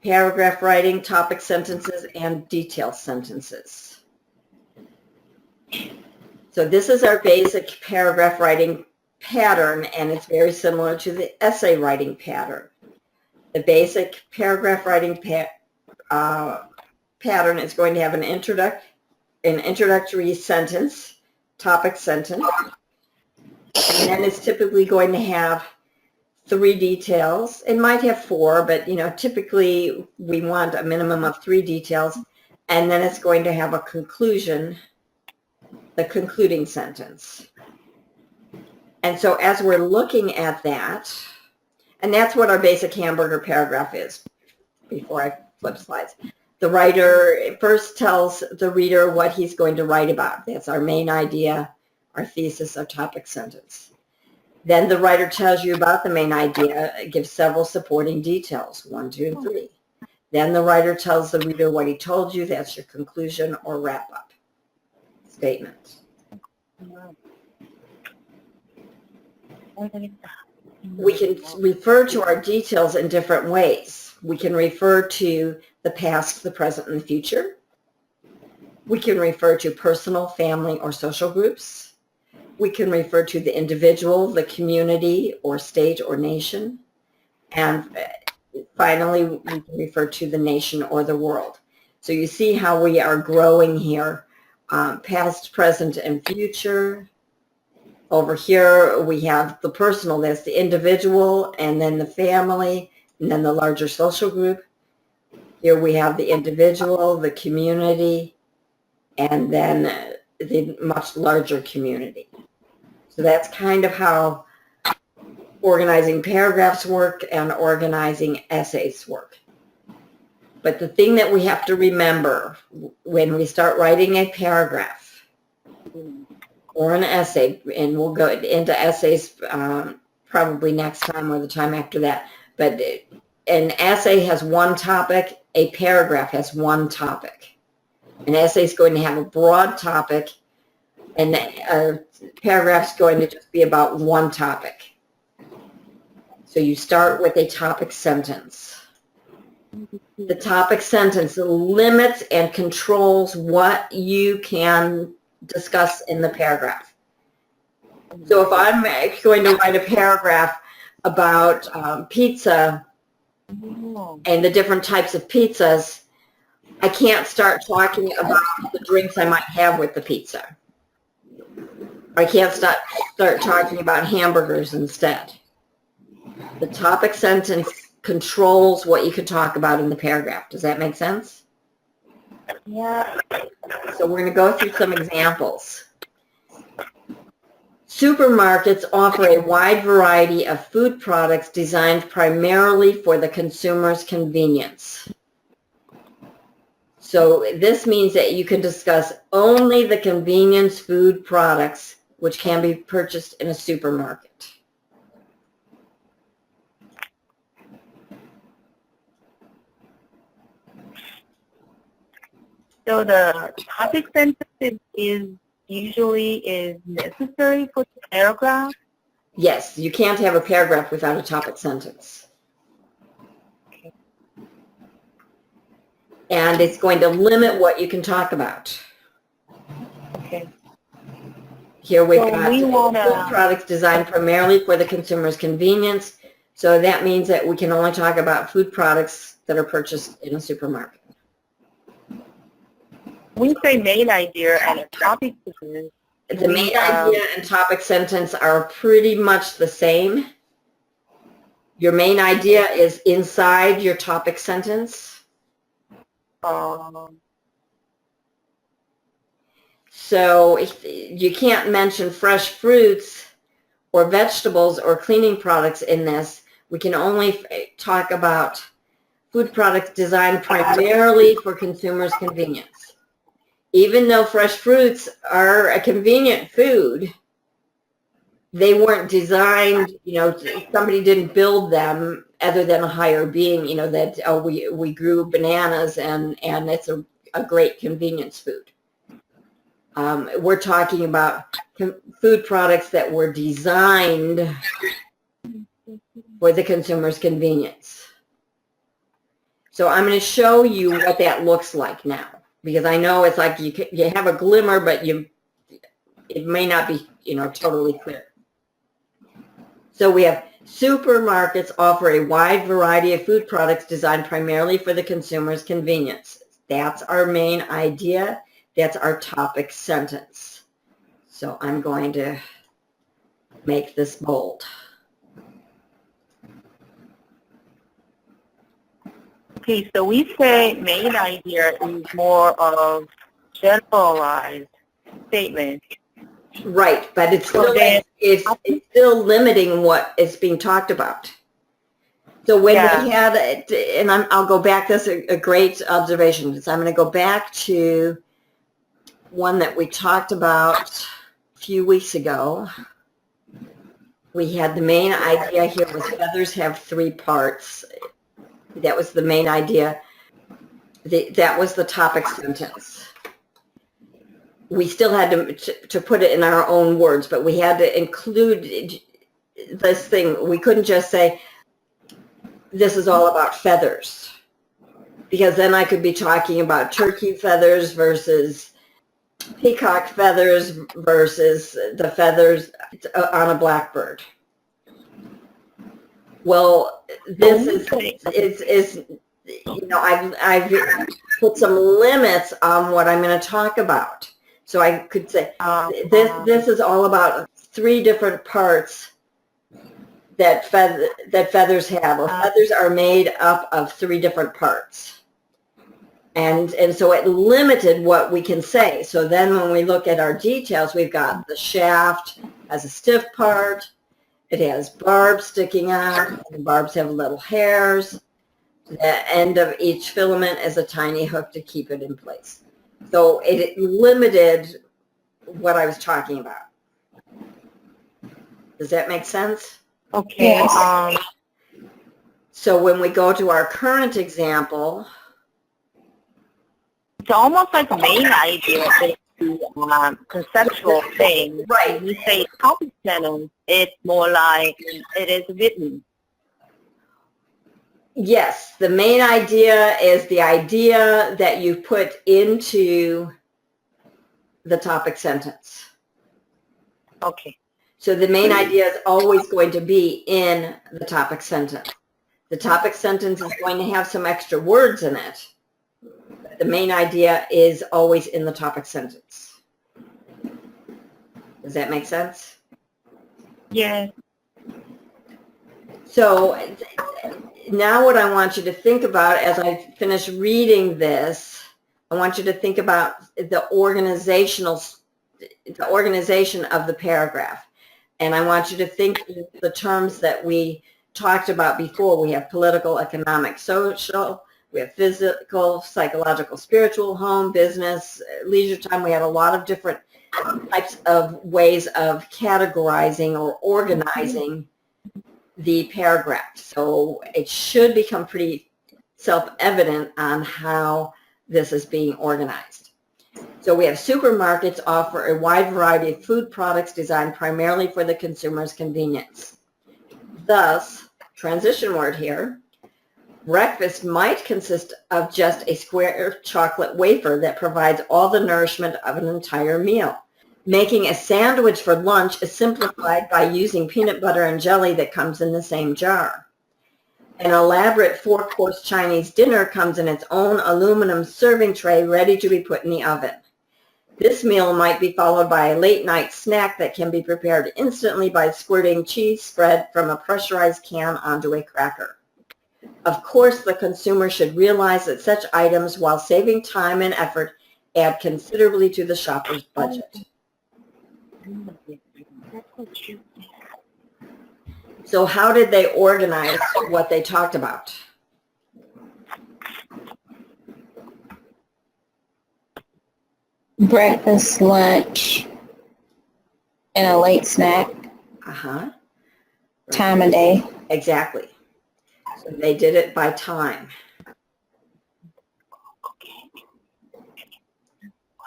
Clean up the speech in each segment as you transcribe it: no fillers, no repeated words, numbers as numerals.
paragraph writing, topic sentences, and detail sentences. So this is our basic paragraph writing pattern, and it's very similar to the essay writing pattern. The basic paragraph writing pattern is going to have an introductory sentence, topic sentence, and then it's typically going to have 3 details. It might have 4, but typically we want a minimum of 3 details, and then it's going to have a conclusion, the concluding sentence. And so as we're looking at that, and that's what our basic hamburger paragraph is, before I flip slides. The writer first tells the reader what he's going to write about. That's our main idea, our thesis, our topic sentence. Then the writer tells you about the main idea, gives several supporting details, 1, 2, and 3. Then the writer tells the reader what he told you. That's your conclusion or wrap-up statement. We can refer to our details in different ways. We can refer to the past, the present, and the future. We can refer to personal, family, or social groups. We can refer to the individual, the community, or state, or nation. And finally, we can refer to the nation or the world. So you see how we are growing here, past, present, and future. Over here, we have the personal, that's the individual, and then the family, and then the larger social group. Here we have the individual, the community, and then the much larger community. So that's kind of how organizing paragraphs work and organizing essays work. But the thing that we have to remember when we start writing a paragraph or an essay, and we'll go into essays probably next time or the time after that, but an essay has one topic, a paragraph has one topic. An essay is going to have a broad topic, and a paragraph is going to just be about one topic. So you start with a topic sentence. The topic sentence limits and controls what you can discuss in the paragraph. So if I'm going to write a paragraph about pizza and the different types of pizzas, I can't start talking about the drinks I might have with the pizza. I can't start talking about hamburgers instead. The topic sentence controls what you can talk about in the paragraph. Does that make sense? Yeah. So we're going to go through some examples. Supermarkets offer a wide variety of food products designed primarily for the consumer's convenience. So this means that you can discuss only the convenience food products which can be purchased in a supermarket. So the topic sentence is usually necessary for the paragraph? Yes, you can't have a paragraph without a topic sentence. Okay. And it's going to limit what you can talk about. Okay. Here we've So got we food products designed primarily for the consumer's convenience. So that means that we can only talk about food products that are purchased in a supermarket. We say main idea and a topic sentence. The main idea and topic sentence are pretty much the same. Your main idea is inside your topic sentence. So if you can't mention fresh fruits or vegetables or cleaning products in this. We can only talk about food products designed primarily for consumers' convenience. Even though fresh fruits are a convenient food, they weren't designed, somebody didn't build them other than a higher being, that we grew bananas and it's a great convenience food. We're talking about food products that were designed for the consumer's convenience. So I'm going to show you what that looks like now, because I know it's like you have a glimmer, but it may not be, totally clear. So we have supermarkets offer a wide variety of food products designed primarily for the consumer's convenience. That's our main idea. That's our topic sentence. So I'm going to make this bold. Okay, so we say main idea is more of generalized statement. Right, but it's So still, then, it's still limiting what is being talked about. So when we had it, and I'll go back, that's a great observation. So I'm going to go back to one that we talked about a few weeks ago. We had the main idea here was feathers have 3 parts. That was the main idea. That was the topic sentence. We still had to put it in our own words, but we had to include this thing. We couldn't just say, this is all about feathers, because then I could be talking about turkey feathers versus peacock feathers versus the feathers on a blackbird. Well, this is I've put some limits on what I'm going to talk about. So I could say this is all about 3 different parts that feathers have. Or feathers are made up of 3 different parts. And so it limited what we can say. So then when we look at our details, we've got the shaft has a stiff part. It has barbs sticking out. The barbs have little hairs. The end of each filament is a tiny hook to keep it in place. So it limited what I was talking about. Does that make sense? Okay. Yes. So when we go to our current example, it's almost like the main idea is the conceptual thing. Right. When you say topic sentence, it's more like it is written. Yes, the main idea is the idea that you put into the topic sentence. Okay. So the main idea is always going to be in the topic sentence. The topic sentence is going to have some extra words in it. The main idea is always in the topic sentence. Does that make sense? Yes. So now what I want you to think about as I finish reading this, I want you to think about the organization of the paragraph. And I want you to think in the terms that we talked about before. We have political, economic, social, we have physical, psychological, spiritual, home, business, leisure time. We have a lot of different types of ways of categorizing or organizing the paragraph. So it should become pretty self-evident on how this is being organized. So we have supermarkets offer a wide variety of food products designed primarily for the consumer's convenience. Thus, transition word here, breakfast might consist of just a square chocolate wafer that provides all the nourishment of an entire meal. Making a sandwich for lunch is simplified by using peanut butter and jelly that comes in the same jar. An elaborate 4-course Chinese dinner comes in its own aluminum serving tray ready to be put in the oven. This meal might be followed by a late-night snack that can be prepared instantly by squirting cheese spread from a pressurized can onto a cracker. Of course, the consumer should realize that such items, while saving time and effort, add considerably to the shopper's budget. So how did they organize what they talked about? Breakfast, lunch, and a late snack. Time of day. Exactly. So they did it by time.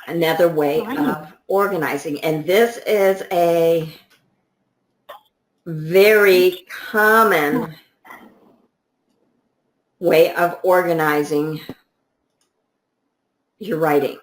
Another way of organizing. And this is a very common way of organizing your writing.